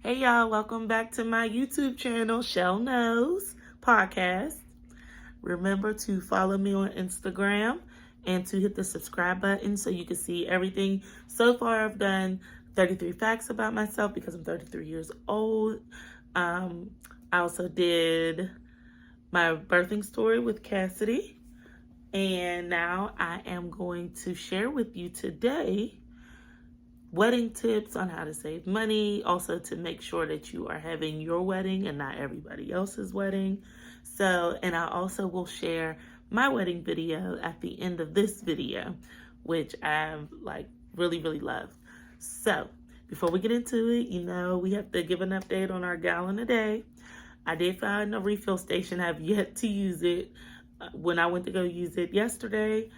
Hey y'all, welcome back to my YouTube channel, Shell Knows Podcast. Remember to follow me on Instagram and to hit the subscribe button so you can see everything. So far, I've done 33 facts about myself because I'm 33 years old. I also did my birthing story with Cassidy. And now I am going to share with you today wedding tips on how to save money, also to make sure that you are having your wedding and not everybody else's wedding. And I also will share my wedding video at the end of this video, which I really love. So before we get into it, we have to give an update on our gallon a day. I did find a refill station. I have yet to use it. When I went to go use it yesterday,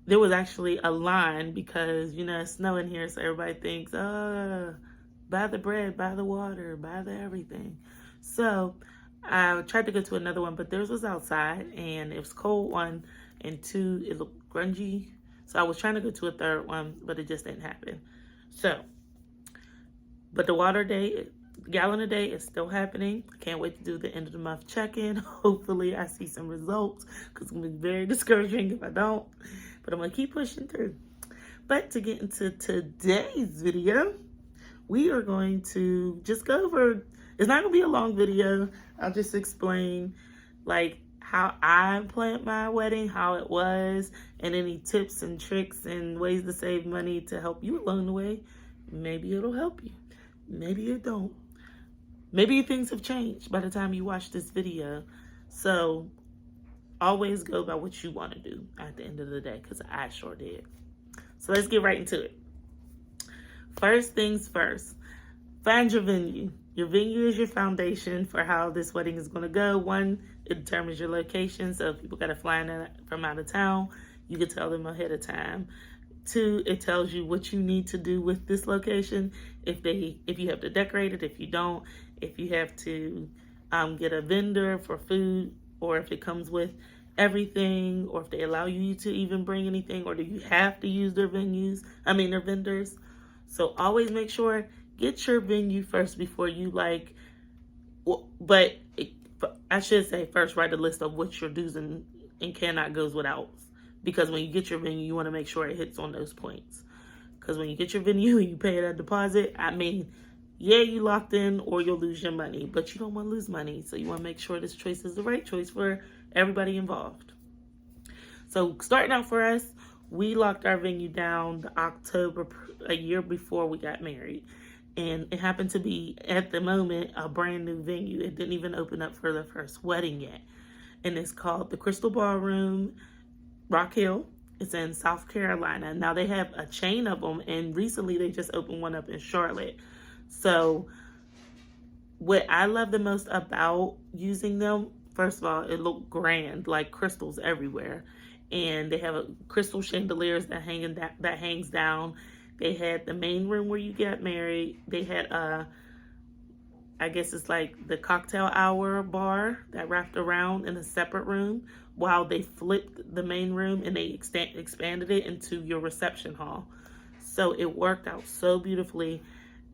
there was actually a line because, it's snowing here, so everybody thinks, buy the bread, buy the water, buy the everything. So I tried to go to another one, but theirs was outside, and it was cold, one, and two, it looked grungy. So I was trying to go to a third one, but it just didn't happen. But the gallon a day is still happening. I can't wait to do the end of the month check-in. Hopefully I see some results because it's going to be very discouraging if I don't. But I'm going to keep pushing through. But to get into today's video, we are going to just go over, it's not going to be a long video. I'll just explain how I planned my wedding, how it was, and any tips and tricks and ways to save money to help you along the way. Maybe it'll help you. Maybe it don't. Maybe things have changed by the time you watch this video. So always go by what you want to do at the end of the day, because I sure did. So let's get right into it. First things first, find your venue. Your venue is your foundation for how this wedding is going to go. One, it determines your location. So if people got to fly in from out of town, you can tell them ahead of time. Two, it tells you what you need to do with this location. If you have to decorate it, if you don't, if you have to get a vendor for food, or if it comes with everything, or if they allow you to even bring anything, or do you have to use their vendors. So always make sure, get your venue first before you I should say first write a list of what your do's and cannot goes without. Because when you get your venue, you want to make sure it hits on those points. Because when you get your venue and you pay that deposit, you locked in or you'll lose your money. But you don't want to lose money. So you want to make sure this choice is the right choice for everybody involved. So starting out for us, we locked our venue down October, a year before we got married. And it happened to be, at the moment, a brand new venue. It didn't even open up for the first wedding yet. And it's called the Crystal Ballroom, Rock Hill. It's in South Carolina. Now they have a chain of them, and recently they just opened one up in Charlotte. So what I love the most about using them, first of all, it looked grand, like crystals everywhere. And they have crystal chandeliers that hangs down. They had the main room where you get married. They had I guess it's like the cocktail hour bar that wrapped around in a separate room, while they flipped the main room and they expanded it into your reception hall. So it worked out so beautifully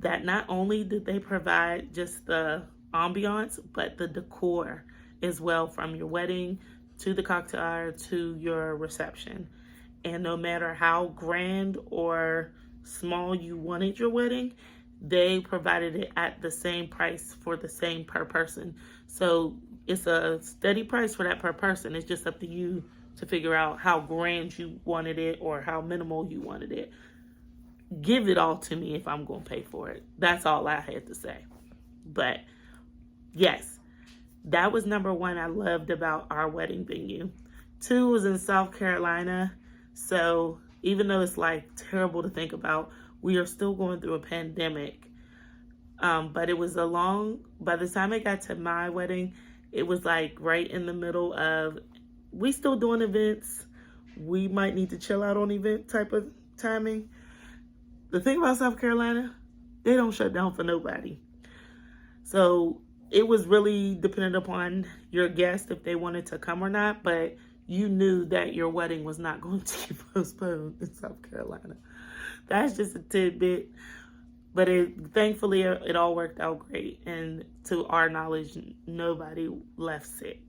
that not only did they provide just the ambiance, but the decor as well, from your wedding to the cocktail hour to your reception. And no matter how grand or small you wanted your wedding, they provided it at the same price for the same per person. So it's a steady price for that per person. It's just up to you to figure out how grand you wanted it or how minimal you wanted it. Give it all to me if I'm going to pay for it. That's all I had to say. But yes, that was number one I loved about our wedding venue. Two was in South Carolina. So even though it's terrible to think about, we are still going through a pandemic. But it was by the time it got to my wedding, it was right in the middle of, we still doing events. We might need to chill out on event type of timing. The thing about South Carolina, they don't shut down for nobody. So it was really dependent upon your guest if they wanted to come or not, but you knew that your wedding was not going to get postponed in South Carolina. That's just a tidbit. But thankfully it all worked out great, and to our knowledge, nobody left sick.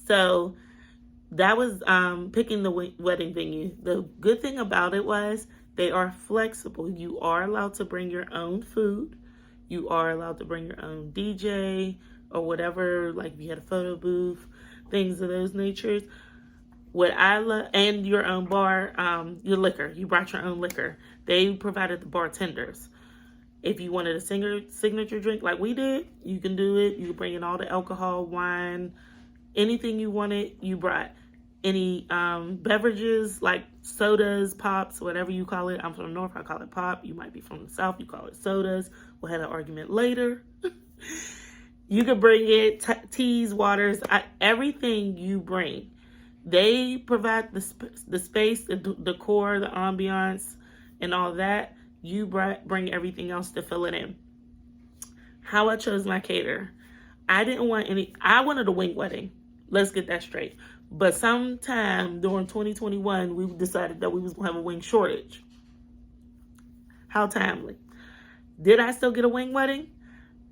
So that was picking the wedding venue. The good thing about it was they are flexible. You are allowed to bring your own food. You are allowed to bring your own DJ or whatever, like if you had a photo booth, things of those natures. What I love, and your own bar, your liquor. You brought your own liquor. They provided the bartenders. If you wanted a signature drink like we did, you can do it. You can bring in all the alcohol, wine, anything you wanted, you brought. Any beverages like sodas, pops, whatever you call it. I'm from the North, I call it pop. You might be from the South, you call it sodas. We'll have an argument later. You can bring it, teas, waters, everything you bring. They provide the space, the decor, the ambiance, and all that. You bring everything else to fill it in. How I chose my caterer. I wanted a wing wedding. Let's get that straight. But sometime during 2021, we decided that we was going to have a wing shortage. How timely. Did I still get a wing wedding?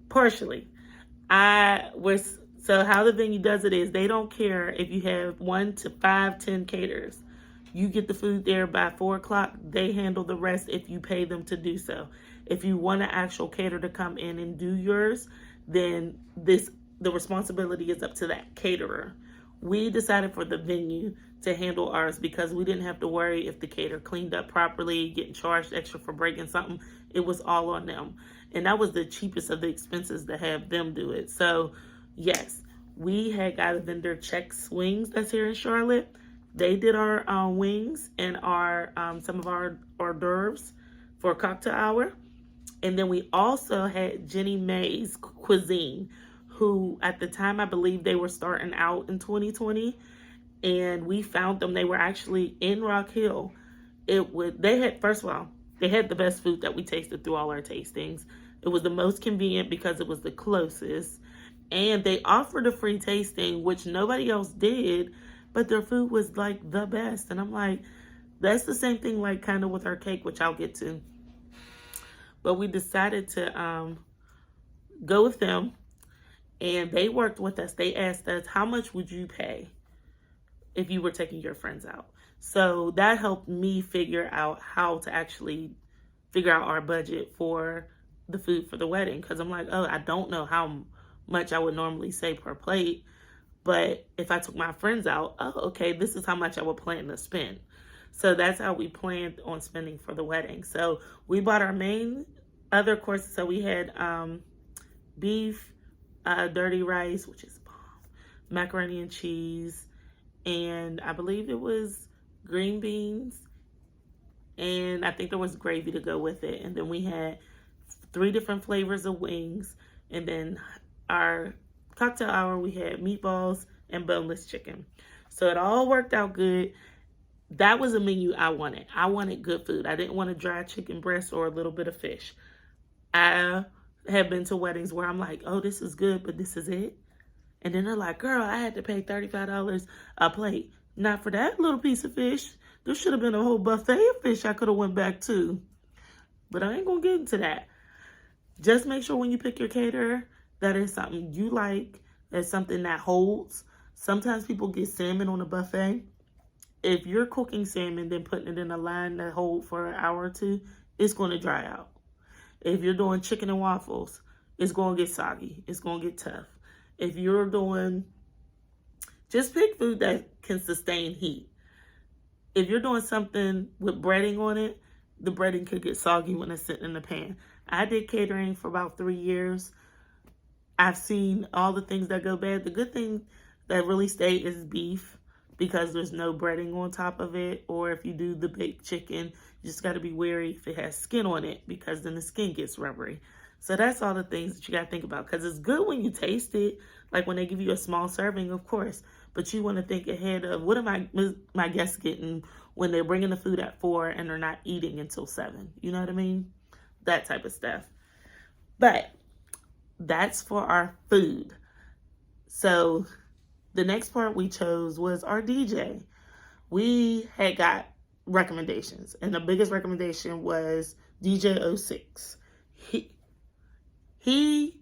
Partially. So how the venue does it is they don't care if you have 1 to 5, 10 caterers. You get the food there by 4 o'clock. They handle the rest if you pay them to do so. If you want an actual caterer to come in and do yours, then the responsibility is up to that caterer. We decided for the venue to handle ours because we didn't have to worry if the caterer cleaned up properly, getting charged extra for breaking something. It was all on them. And that was the cheapest of the expenses to have them do it. So yes, we had got a vendor, Chex Wings, that's here in Charlotte. They did our wings and our some of our hors d'oeuvres for cocktail hour. And then we also had Jenny Mae's Cuisine, who at the time I believe they were starting out in 2020. And we found them. They were actually in Rock Hill. They had the best food that we tasted through all our tastings. It was the most convenient because it was the closest. And they offered a free tasting, which nobody else did, but their food was like the best. And I'm like, that's the same thing like kind of with our cake, which I'll get to. But we decided to go with them, and they worked with us. They asked us, how much would you pay if you were taking your friends out? So that helped me figure out how to actually figure out our budget for the food for the wedding. Because I'm like, I don't know how much I would normally say per plate. But if I took my friends out, okay, this is how much I would plan to spend. So that's how we planned on spending for the wedding. So we bought our main other courses. So we had beef, dirty rice, which is bomb, macaroni and cheese, and I believe it was green beans, and I think there was gravy to go with it. And then we had 3 different flavors of wings, and then our cocktail hour, we had meatballs and boneless chicken. So it all worked out good. That was a menu I wanted. I wanted good food. I didn't want a dry chicken breast or a little bit of fish. I have been to weddings where I'm like, oh, this is good, but this is it. And then they're like, girl, I had to pay $35 a plate. Not for that little piece of fish. There should have been a whole buffet of fish I could have went back to. But I ain't going to get into that. Just make sure when you pick your caterer, that is something you like. That's something that holds. Sometimes people get salmon on a buffet. If you're cooking salmon, then putting it in a line that hold for an hour or 2, it's going to dry out. If you're doing chicken and waffles, it's going to get soggy. It's going to get tough. If you're doing, just pick food that can sustain heat. If you're doing something with breading on it, the breading could get soggy when it's sitting in the pan. I did catering for about 3 years. I've seen all the things that go bad. The good thing that really stay is beef, because there's no breading on top of it. Or if you do the baked chicken, you just got to be wary if it has skin on it, because then the skin gets rubbery. So that's all the things that you got to think about, because it's good when you taste it, like when they give you a small serving, of course, but you want to think ahead of, what am my guests getting when they're bringing the food at 4 and they're not eating until 7? You know what I mean? That type of stuff. But that's for our food. So the next part we chose was our DJ. We had got recommendations, and the biggest recommendation was DJ 06. He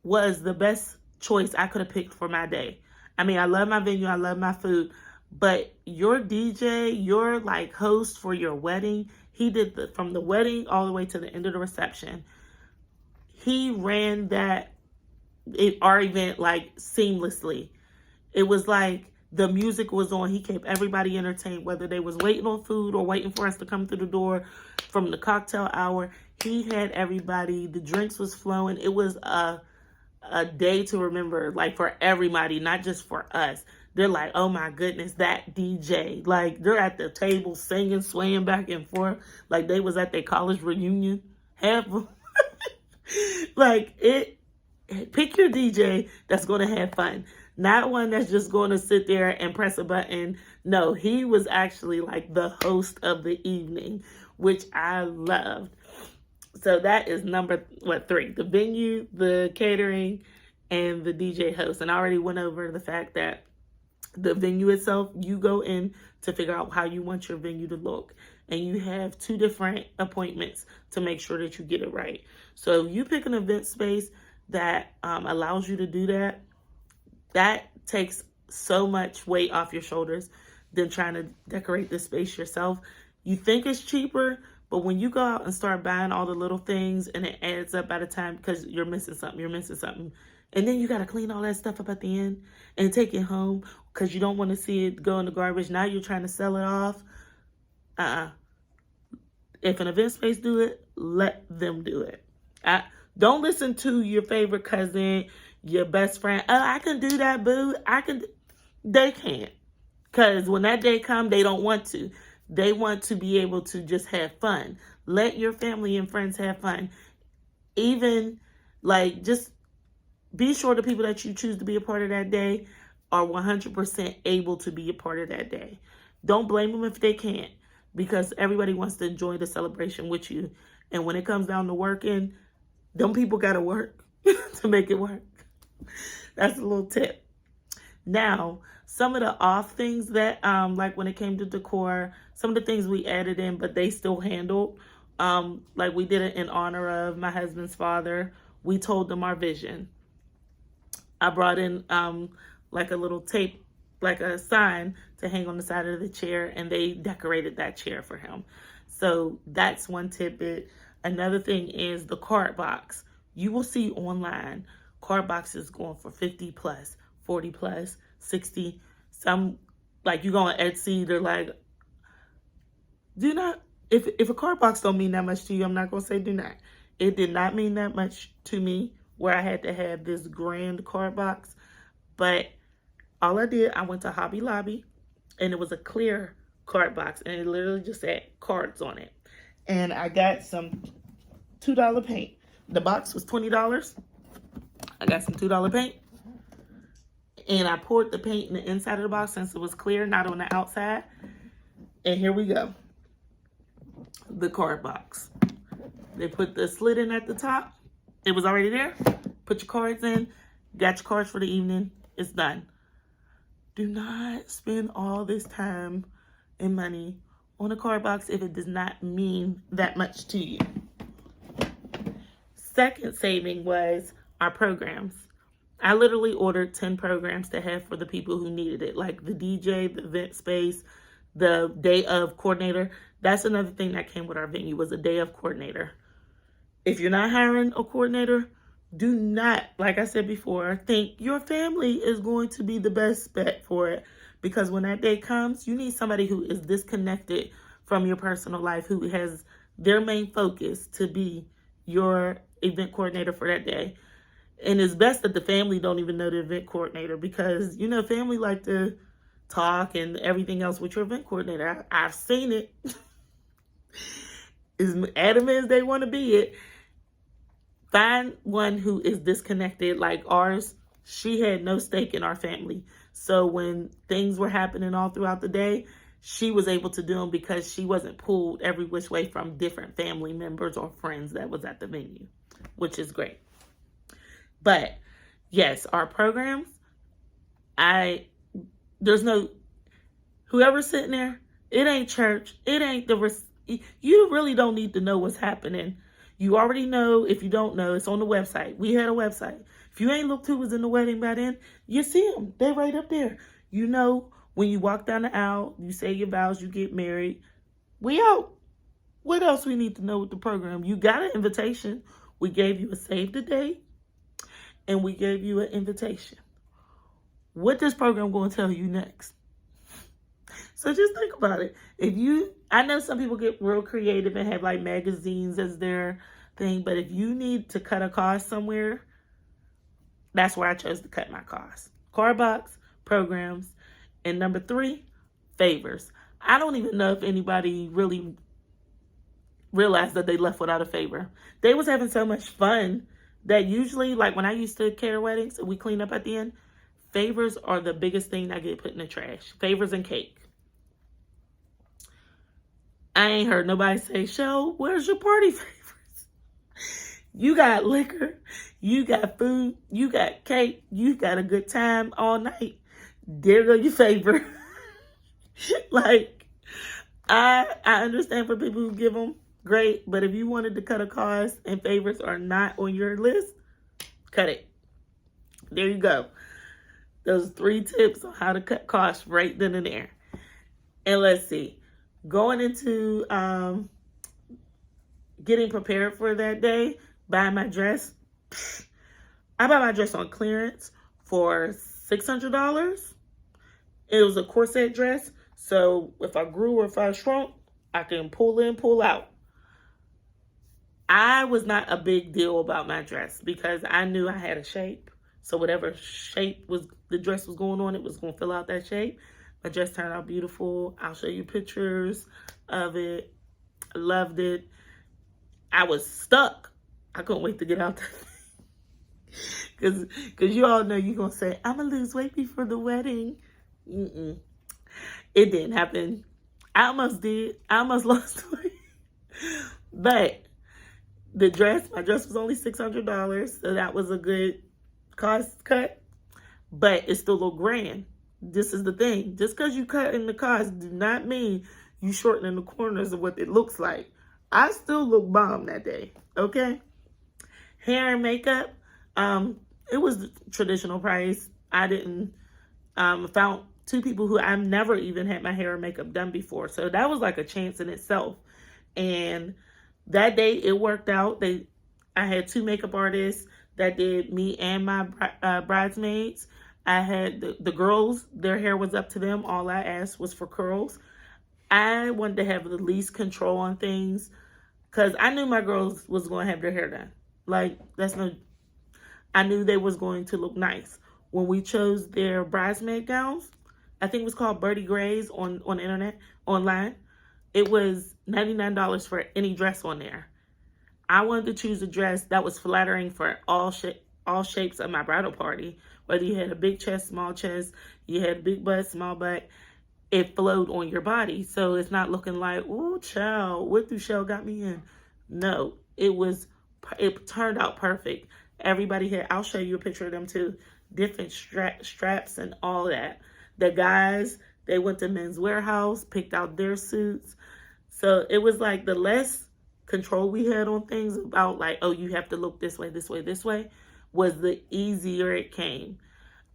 was the best choice I could have picked for my day. I mean, I love my venue, I love my food, but your DJ, your like host for your wedding, he did from the wedding all the way to the end of the reception. He ran our event like seamlessly. It was like the music was on. He kept everybody entertained, whether they was waiting on food or waiting for us to come through the door from the cocktail hour. He had everybody. The drinks was flowing. It was a day to remember, like for everybody, not just for us. They're like, oh my goodness, that DJ. Like they're at the table singing, swaying back and forth, like they was at their college reunion. Half like it. Pick your DJ that's going to have fun. Not one that's just going to sit there and press a button. No, he was actually like the host of the evening, which I loved. So that is number 3, the venue, the catering, and the DJ host. And I already went over the fact that the venue itself, you go in to figure out how you want your venue to look. And you have 2 different appointments to make sure that you get it right. So if you pick an event space that allows you to do that, that takes so much weight off your shoulders than trying to decorate the space yourself. You think it's cheaper, but when you go out and start buying all the little things and it adds up by the time, because you're missing something. And then you got to clean all that stuff up at the end and take it home because you don't want to see it go in the garbage. Now you're trying to sell it off. If an event space do it, let them do it. Don't listen to your favorite cousin, your best friend. Oh, I can do that, boo. They can't. Because when that day comes, they don't want to. They want to be able to just have fun. Let your family and friends have fun. Even, like, just be sure the people that you choose to be a part of that day are 100% able to be a part of that day. Don't blame them if they can't, because everybody wants to enjoy the celebration with you. And when it comes down to working, them people got to work to make it work. That's a little tip. Now, some of the off things that, like when it came to decor, some of the things we added in, but they still handled, like we did it in honor of my husband's father. We told them our vision. I brought in like a little tape, like a sign to hang on the side of the chair, and they decorated that chair for him. So that's one tidbit. Another thing is the card box. You will see online card boxes going for 50 plus, 40 plus, 60. Some, like you go on Etsy, they're like, do not, if a card box don't mean that much to you, I'm not going to say do not. It did not mean that much to me where I had to have this grand card box. But all I did, I went to Hobby Lobby and it was a clear card box and it literally just had cards on it. And I got some $2 paint. The box was $20. I got some $2 paint. And I poured the paint in the inside of the box since it was clear, not on the outside. And here we go. The card box. They put the slit in at the top. It was already there. Put your cards in. Got your cards for the evening. It's done. Do not spend all this time and money on a card box if it does not mean that much to you. Second saving was our programs. I literally ordered 10 programs to have for the people who needed it, like the DJ, the event space, the day of coordinator. That's another thing that came with our venue, was a day of coordinator. If you're not hiring a coordinator, do not, like I said before, think your family is going to be the best bet for it. Because when that day comes, you need somebody who is disconnected from your personal life, who has their main focus to be your event coordinator for that day. And it's best that the family don't even know the event coordinator, because, you know, family like to talk and everything else with your event coordinator. I've seen it. As adamant as they want to be it, find one who is disconnected. Like ours, she had no stake in our family. So when things were happening all throughout the day, she was able to do them because she wasn't pulled every which way from different family members or friends that was at the venue, which is great. But yes, our programs, there's no, whoever's sitting there, it ain't church. It ain't You really don't need to know what's happening. You already know. If you don't know, it's on the website. We had a website. If you ain't looked who was in the wedding by then, you see them. They're right up there. You know, when you walk down the aisle, you say your vows, you get married. We out. What else we need to know with the program? You got an invitation. We gave you a save the date, and we gave you an invitation. What this program going to tell you next? So just think about it. I know some people get real creative and have like magazines as their thing, but if you need to cut a cost somewhere, that's where I chose to cut my costs. Card box, programs, and number 3, favors. I don't even know if anybody really realized that they left without a favor. They was having so much fun that usually, like when I used to care weddings and we clean up at the end, favors are the biggest thing that get put in the trash. Favors and cake. I ain't heard nobody say, "Show, where's your party favors?" You got liquor, you got food, you got cake, you got a good time all night. There go your favor. Like, I understand for people who give them, great, but if you wanted to cut a cost and favors are not on your list, cut it. There you go. Those 3 tips on how to cut costs right then and there. And let's see. Going into getting prepared for that day, buying my dress. I bought my dress on clearance for $600. It was a corset dress, so if I grew or if I shrunk, I can pull in, pull out. I was not a big deal about my dress because I knew I had a shape. So whatever shape the dress was going on, it was going to fill out that shape. My dress turned out beautiful. I'll show you pictures of it. I loved it. I was stuck. I couldn't wait to get out there. Because you all know you're going to say, "I'm going to lose weight before the wedding." It didn't happen. I almost did. I almost lost weight. But my dress was only $600. So that was a good cost cut. But it still looked grand. This is the thing. Just because you cut in the cost do not mean you shortening the corners of what it looks like. I still look bomb that day. Okay? Hair and makeup. It was the traditional price. I didn't found 2 people who I've never even had my hair and makeup done before. So that was like a chance in itself. And that day it worked out. I had 2 makeup artists that did me and my bridesmaids. I had the girls, their hair was up to them. All I asked was for curls. I wanted to have the least control on things because I knew my girls was going to have their hair done. Like, I knew they was going to look nice. When we chose their bridesmaid gowns, I think it was called Birdie Grays on the internet, online. It was $99 for any dress on there. I wanted to choose a dress that was flattering for all shapes of my bridal party. Whether you had a big chest, small chest, you had a big butt, small butt, it flowed on your body. So it's not looking like, "Ooh, child, what do Shell got me in?" No, it turned out perfect. Everybody had, I'll show you a picture of them too, different straps and all that. The guys, they went to Men's Warehouse, picked out their suits. So it was like the less control we had on things about like, "Oh, you have to look this way, this way, this way," was the easier it came.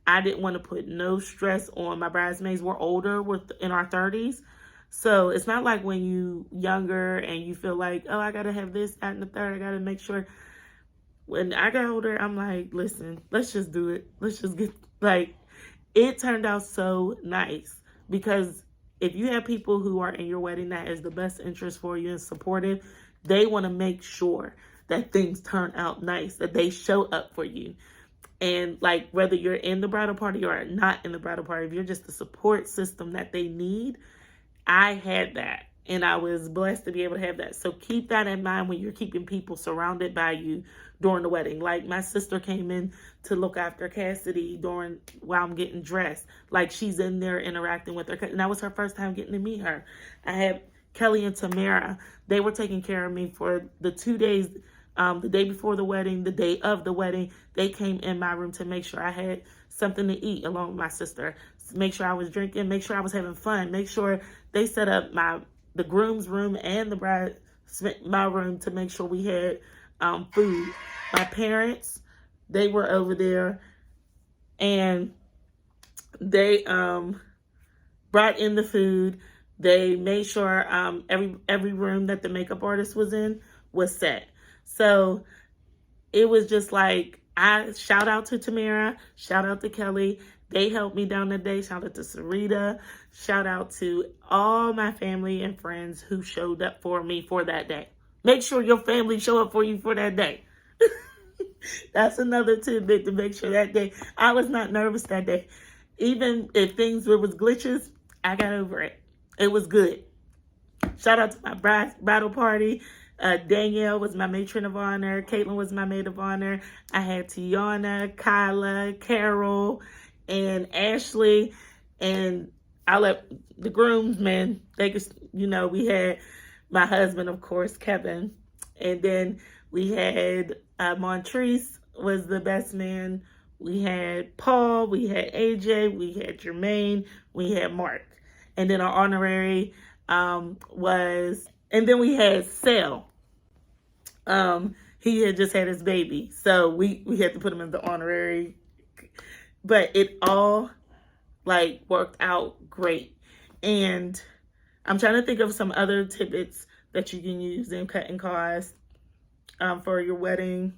I didn't want to put no stress on my bridesmaids. We're older, we're in our 30s. So it's not like when you younger and you feel like, "Oh, I got to have this, that, and the third. I got to make sure." When I got older, I'm like, listen, let's just do it. Let's just get, like, it turned out so nice. Because if you have people who are in your wedding that is the best interest for you and supportive, they want to make sure that things turn out nice, that they show up for you. And like, whether you're in the bridal party or not in the bridal party, if you're just the support system that they need, I had that. And I was blessed to be able to have that. So keep that in mind when you're keeping people surrounded by you during the wedding. Like, my sister came in to look after Cassidy while I'm getting dressed. Like, she's in there interacting with her. And that was her first time getting to meet her. I had Kelly and Tamara. They were taking care of me for the 2 days, the day before the wedding, the day of the wedding. They came in my room to make sure I had something to eat along with my sister. Make sure I was drinking. Make sure I was having fun. Make sure they set up my the groom's room and the bride, my room, to make sure we had food. My parents, they were over there, and they brought in the food. They made sure every room that the makeup artist was in was set. So it was just like, I shout out to Tamara, shout out to Kelly. They helped me down that day. Shout out to Sarita. Shout out to all my family and friends who showed up for me for that day. Make sure your family show up for you for that day. That's another tidbit, to make sure that day. I was not nervous that day. Even if things was glitches, I got over it. It was good. Shout out to my bridal party. Danielle was my matron of honor. Caitlin was my maid of honor. I had Tiana, Kyla, Carol, and Ashley. And I let the groomsmen, they could, we had my husband, of course, Kevin. And then we had Montrese was the best man. We had Paul, we had AJ, we had Jermaine, we had Mark. And then our honorary was, and then we had Sal. He had just had his baby. So we had to put him in the honorary. But it all worked out great. And I'm trying to think of some other tidbits that you can use in cutting costs for your wedding.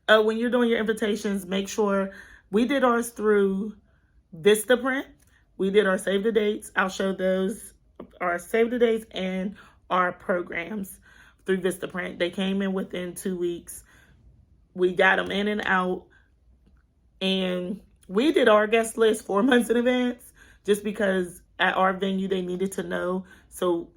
When you're doing your invitations, make sure we did ours through Vistaprint. We did our save the dates. I'll show those, our save the dates and our programs through Vistaprint. They came in within 2 weeks. We got them in and out. And we did our guest list 4 months in advance, just because at our venue, they needed to know. So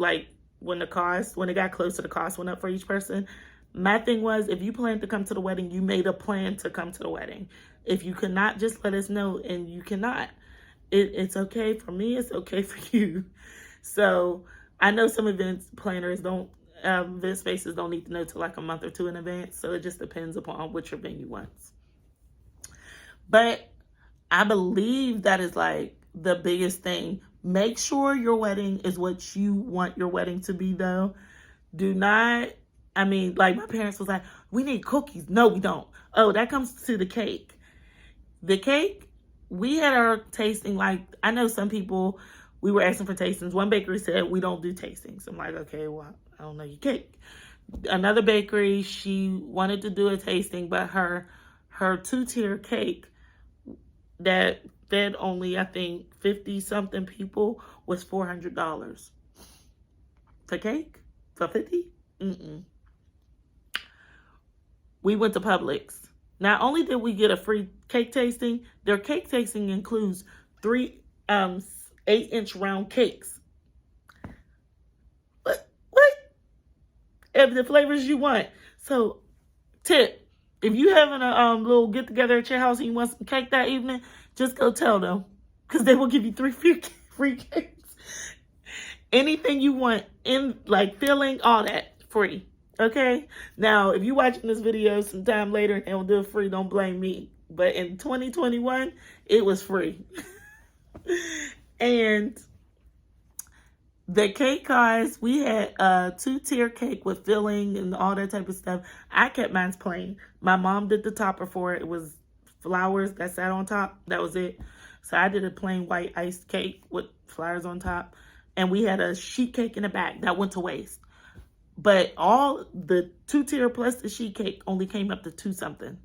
when it got closer, the cost went up for each person. My thing was, if you planned to come to the wedding, you made a plan to come to the wedding. If you could not, just let us know, and you cannot. It's okay for me. It's okay for you. So I know some events planners event spaces don't need to know till a month or two in advance. So it just depends upon what your venue wants. But I believe that is the biggest thing. Make sure your wedding is what you want your wedding to be, though. Do not, my parents was like, we need cookies. No, we don't. Oh, that comes to the cake. The cake, we had our tasting, I know some people, we were asking for tastings. One bakery said, we don't do tastings. I'm like, okay, well, I don't know your cake. Another bakery, she wanted to do a tasting, but her 2-tier cake that fed only, I think, 50-something people was $400. For cake? For 50? We went to Publix. Not only did we get a free cake tasting, their cake tasting includes 3 8-inch round cakes. What? Of the flavors you want. So, tip, if you having a little get together at your house and you want some cake that evening, just go tell them, because they will give you 3 free cakes. Anything you want in filling, all that free. Okay? Now, if you're watching this video sometime later and it'll do it free, don't blame me. But in 2021, it was free. And the cake cards, we had a 2-tier cake with filling and all that type of stuff. I kept mine plain. My mom did the topper for it. It was flowers that sat on top. That was it. So I did a plain white iced cake with flowers on top. And we had a sheet cake in the back that went to waste. But all the 2-tier plus the sheet cake only came up to 2-something.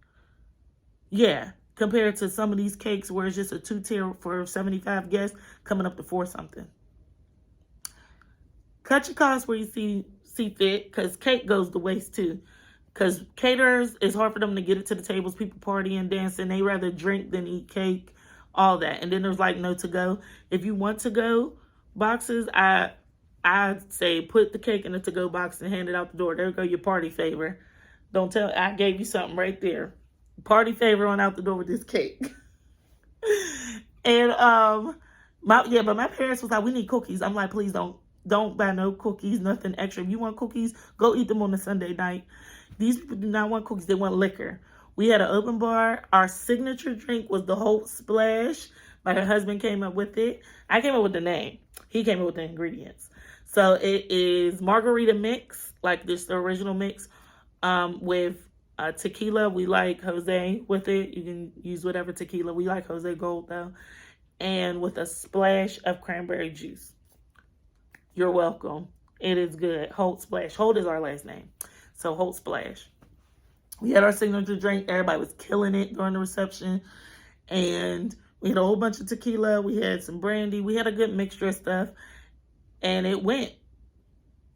Yeah, compared to some of these cakes where it's just a 2-tier for 75 guests coming up to 4-something. Cut your costs where you see fit, because cake goes to waste too. Because caterers, it's hard for them to get it to the tables. People partying, dancing. They rather drink than eat cake, all that. And then there's no to-go. If you want to-go boxes, I'd say put the cake in the to-go box and hand it out the door. There go your party favor. Don't tell, I gave you something right there. Party favor on out the door with this cake. And but my parents was like, we need cookies. I'm like, please don't buy no cookies, nothing extra. If you want cookies, go eat them on a Sunday night. These people do not want cookies, they want liquor. We had an open bar. Our signature drink was the Hope Splash. My husband came up with it. I came up with the name. He came up with the ingredients. So it is margarita mix, like this, the original mix, with tequila. We like Jose with it. You can use whatever tequila. We like Jose Gold though. And with a splash of cranberry juice. You're welcome. It is good. Holt Splash. Holt is our last name. So Holt Splash. We had our signature drink. Everybody was killing it during the reception. And we had a whole bunch of tequila. We had some brandy. We had a good mixture of stuff. And it went.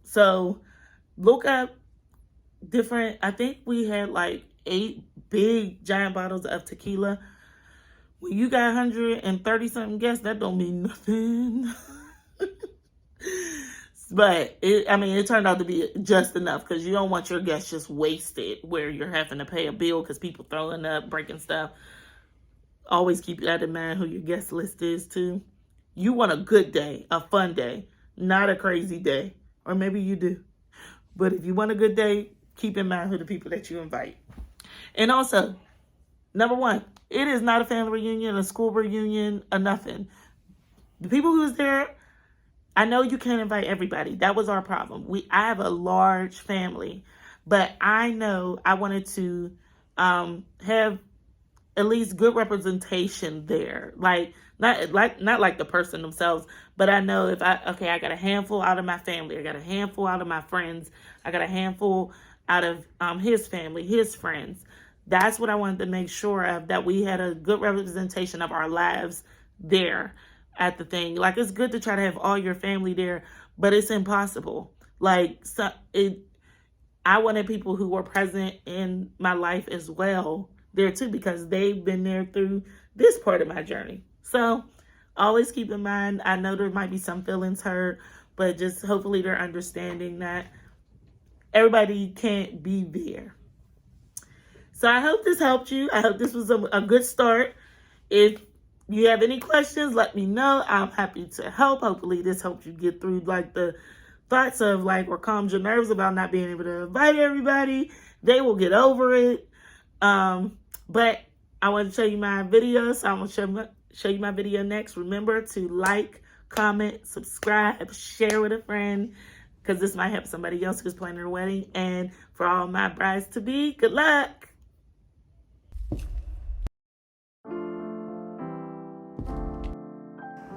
So look up different. I think we had like 8 big giant bottles of tequila. When you got 130 something guests, that don't mean nothing. But it turned out to be just enough, because you don't want your guests just wasted where you're having to pay a bill because people throwing up, breaking stuff. Always keep that in mind, who your guest list is too. You want a good day, a fun day, not a crazy day. Or maybe you do. But if you want a good day, keep in mind who the people that you invite. And also, number 1, it is not a family reunion, a school reunion, or nothing. The people who's there, I know you can't invite everybody. That was our problem. I have a large family, but I know I wanted to have at least good representation there. Not like the person themselves, but I know if I got a handful out of my family, I got a handful out of my friends, I got a handful out of his family, his friends. That's what I wanted to make sure of, that we had a good representation of our lives there at the thing. Like, it's good to try to have all your family there, but it's impossible. I wanted people who were present in my life as well there too, because they've been there through this part of my journey. So always keep in mind, I know there might be some feelings hurt, but just hopefully they're understanding that everybody can't be there. So I hope this helped you. I hope this was a good start. If you have any questions, let me know. I'm happy to help. Hopefully this helped you get through the thoughts of or calmed your nerves about not being able to invite everybody. They will get over it. But I want to show you my video, so I'm going to show you my video next. Remember to like, comment, subscribe, share with a friend, because this might help somebody else who's planning their wedding. And for all my brides-to-be, good luck.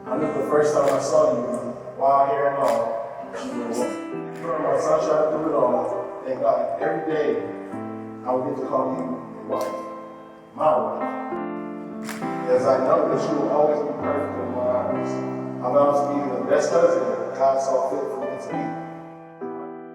I remember the first time I saw you, wild hair and all. You were my sunshine through it all. Thank God, every day I would get to call you your wife, my wife. As I know that you will always be perfect in my eyes. I'll always be the best husband God saw fit for me to be.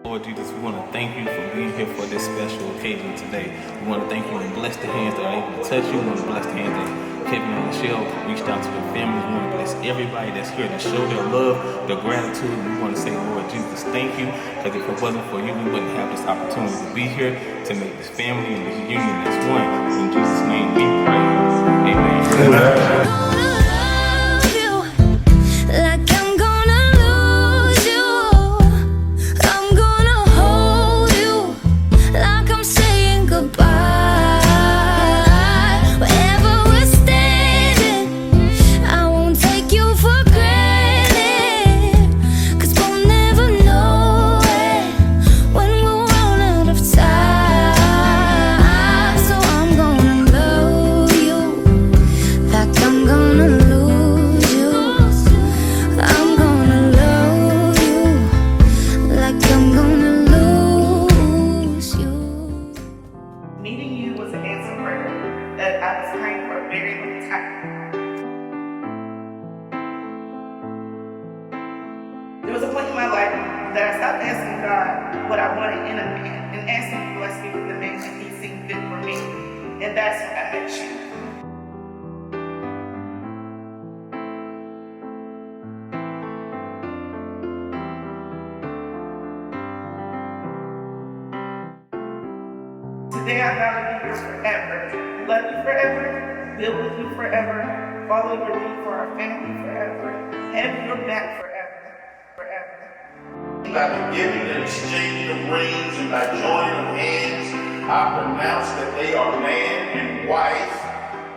Lord Jesus, we want to thank you for being here for this special occasion today. We want to thank you and bless the hands that are able to touch you. We want to bless the hands that Kevin and Michelle reached out to their families. We want to bless everybody that's here to show their love, their gratitude. We want to say, Lord Jesus, thank you, because if it wasn't for you, we wouldn't have this opportunity to be here to make this family and this union as one. In Jesus' name we pray. Amen. There was a point in my life that I stopped asking God what I wanted in a man and asked him to bless me with the man that he seemed fit for me. And that's when I met you. Today I vow to be yours forever, love you forever, build with you forever, follow your lead for our family forever, have your back forever. By the giving and exchanging of rings and by joining of hands, I pronounce that they are man and wife,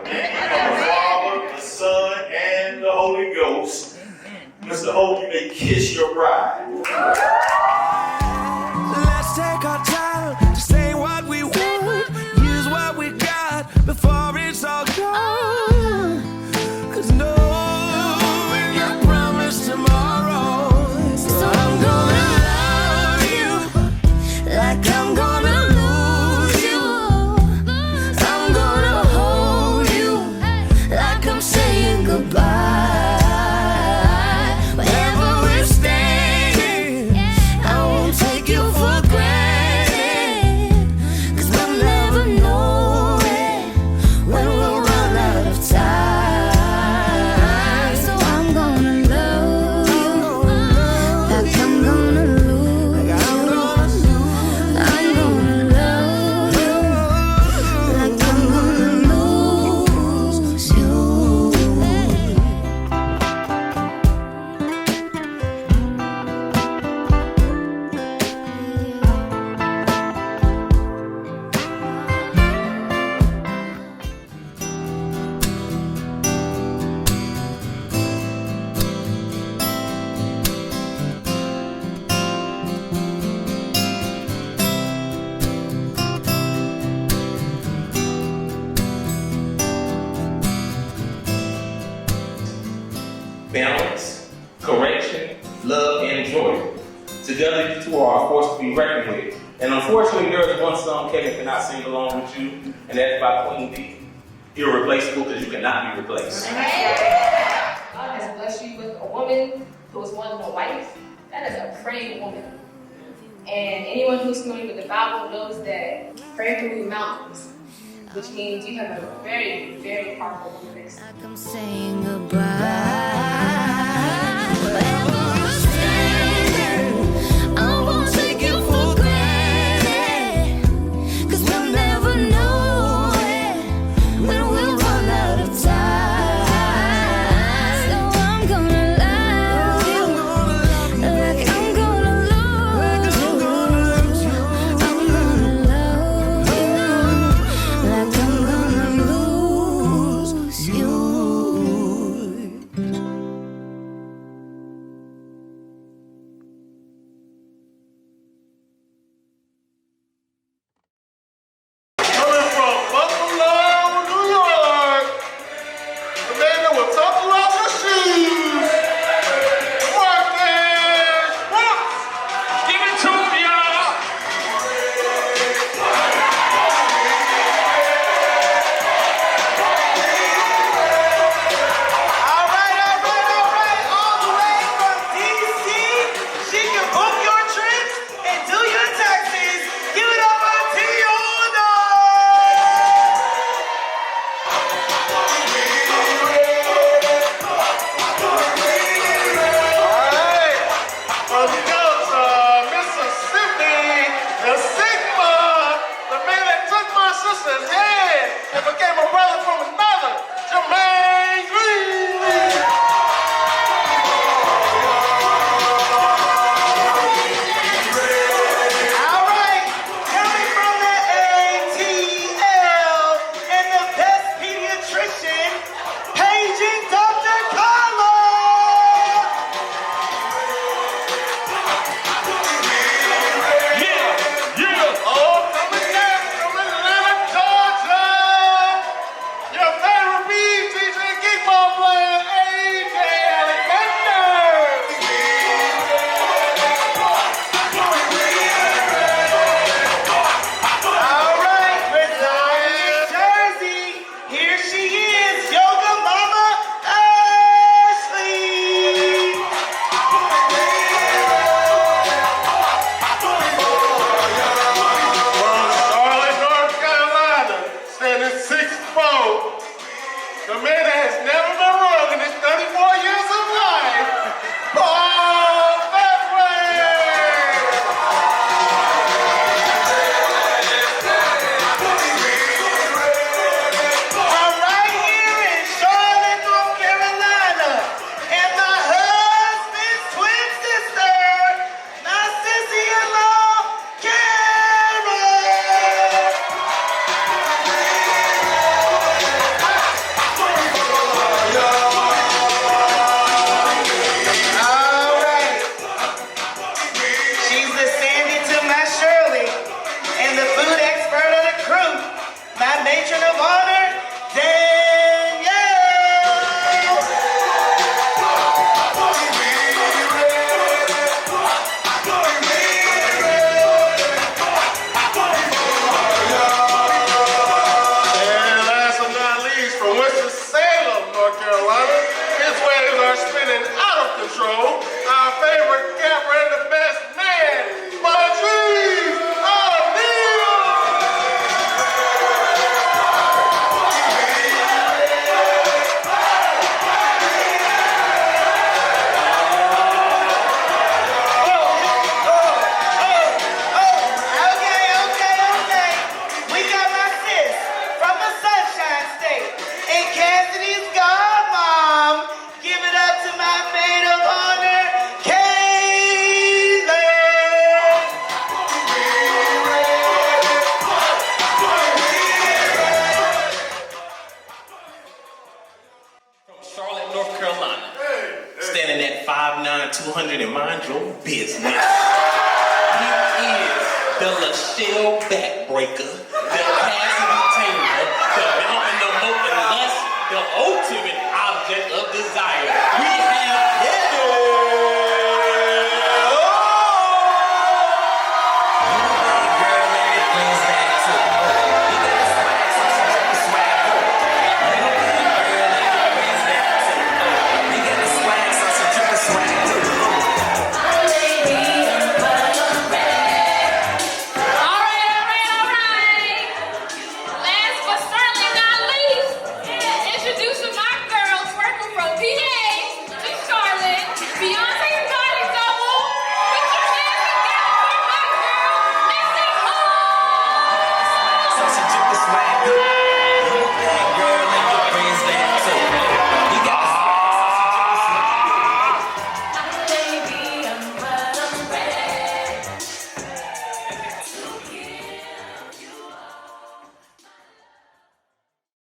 and the Father, the Son, and the Holy Ghost. Mr. O, you may kiss your bride. Let's take our time to say what we want, use what we got before it's all gone. 'Cause no, we're not promised tomorrow. So I'm gonna love you like I'm gonna lose you. I'm gonna hold you like I'm saying goodbye. Balance, correction, love, and joy. Together, you two are a force to be reckoned with. And unfortunately, there is one song Kevin cannot sing along with you, and that's by Queen B. Irreplaceable, because you cannot be replaced. God has blessed you with a woman who was once a wife. That is a praying woman. And anyone who's familiar with the Bible knows that prayer can move mountains, which means you have a very, very powerful woman next to you. I'm saying goodbye. Wherever we're standing, I won't take you for granted. 'Cause we'll never know it when we'll run out of time. So I'm gonna love you like I'm gonna lose you. I'm gonna love you like I'm gonna lose you. Coming from Buffalo, New York, the man that will talk you out your shoes, Marcus Brooks. Give it to him, y'all! All right. All the way from DC, she can book your trips and do your taxes. Give it up for Tiona. All right, let's go to Mississippi, the Sigma, the man that took my sister's head and became a brother from his mother, Jermaine Green. All right, coming from the ATL and the best pediatrician, paging Dr. Carla. Oh, coming down from Atlanta, Georgia, Matron of Honor, Danielle. And last but not least, from Winston-Salem, North Carolina, his waves are spinning out of control. Our favorite capper and the best man, Patrice O'Neal. Okay. We got my sis from the Sunshine State. And Cassidy's godmom. Give it up to my maid of honor, Kayla. Charlotte, North Carolina. Standing at 5'9", 200, and mind your business. He is the LaShelle Backbreaker.